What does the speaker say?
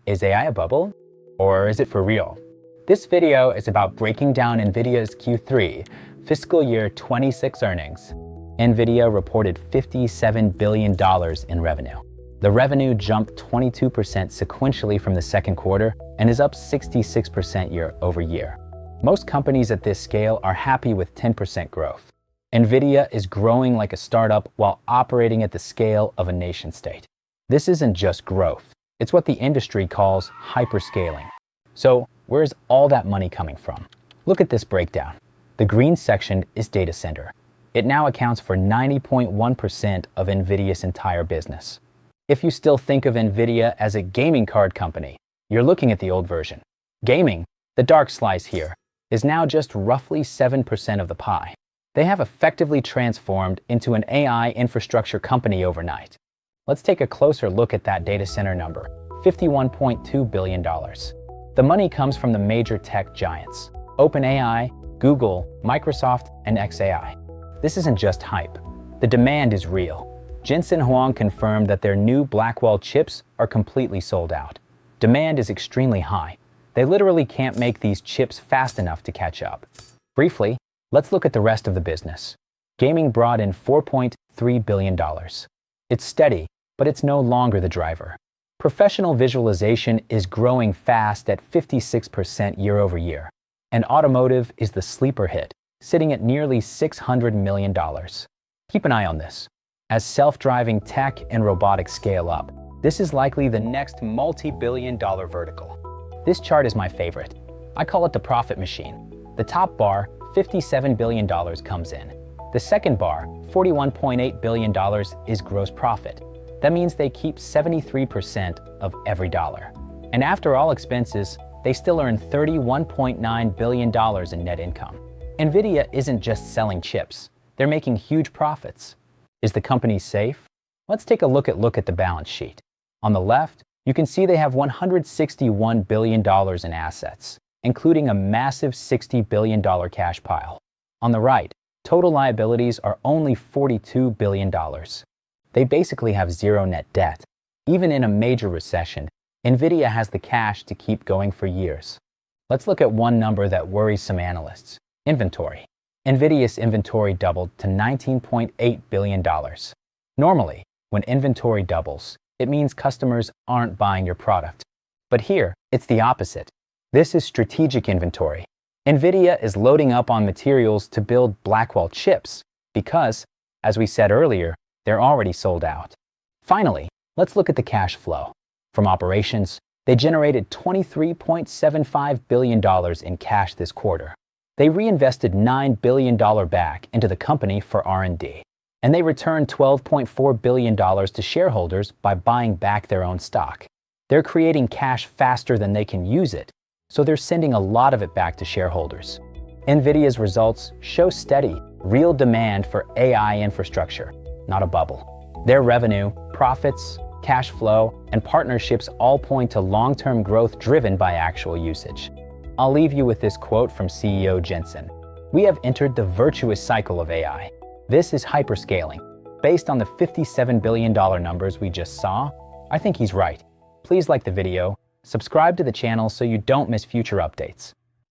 Is AI a bubble? Or is it for real? This video is about breaking down Nvidia's Q3 fiscal year 26 earnings. Nvidia reported $57 billion in revenue. The revenue jumped 22% sequentially from the second quarter and is up 66% year over year. Most companies at this scale are happy with 10% growth. Nvidia is growing like a startup while operating at the scale of a nation-state. This isn't just growth. It's what the industry calls hyperscaling. So, where is all that money coming from? Look at this breakdown. The green section is data center. It now accounts for 90.1% of Nvidia's entire business. If you still think of Nvidia as a gaming card company, you're looking at the old version. Gaming, the dark slice here, is now just roughly 7% of the pie. They have effectively transformed into an AI infrastructure company overnight. Let's take a closer look at that data center number, $51.2 billion. The money comes from the major tech giants, OpenAI, Google, Microsoft, and xAI. This isn't just hype. The demand is real. Jensen Huang confirmed that their new Blackwell chips are completely sold out. Demand is extremely high. They literally can't make these chips fast enough to catch up. Briefly, let's look at the rest of the business. Gaming brought in $4.3 billion. It's steady, but it's no longer the driver. Professional visualization is growing fast at 56% year over year. And automotive is the sleeper hit, sitting at nearly $600 million. Keep an eye on this. As self-driving tech and robotics scale up, this is likely the next multi-billion-dollar vertical. This chart is my favorite. I call it the profit machine. The top bar, $57 billion, comes in. The second bar, $41.8 billion, is gross profit. That means they keep 73% of every dollar. And after all expenses, they still earn $31.9 billion in net income. Nvidia isn't just selling chips. They're making huge profits. Is the company safe? Let's take a look at the balance sheet. On the left, you can see they have $161 billion in assets, including a massive $60 billion cash pile. On the right, total liabilities are only $42 billion. They basically have zero net debt. Even in a major recession, Nvidia has the cash to keep going for years. Let's look at one number that worries some analysts: inventory. Nvidia's inventory doubled to $19.8 billion. Normally, when inventory doubles, it means customers aren't buying your product. But here, it's the opposite. This is strategic inventory. Nvidia is loading up on materials to build Blackwell chips because, as we said earlier, they're already sold out. Finally, let's look at the cash flow. From operations, they generated $23.75 billion in cash this quarter. They reinvested $9 billion back into the company for R&D, and they returned $12.4 billion to shareholders by buying back their own stock. They're creating cash faster than they can use it, so they're sending a lot of it back to shareholders. Nvidia's results show steady, real demand for AI infrastructure, not a bubble. Their revenue, profits, cash flow, and partnerships all point to long-term growth driven by actual usage. I'll leave you with this quote from CEO Jensen. "We have entered the virtuous cycle of AI. This is hyperscaling. Based on the $57 billion numbers we just saw, I think he's right." Please like the video, subscribe to the channel so you don't miss future updates.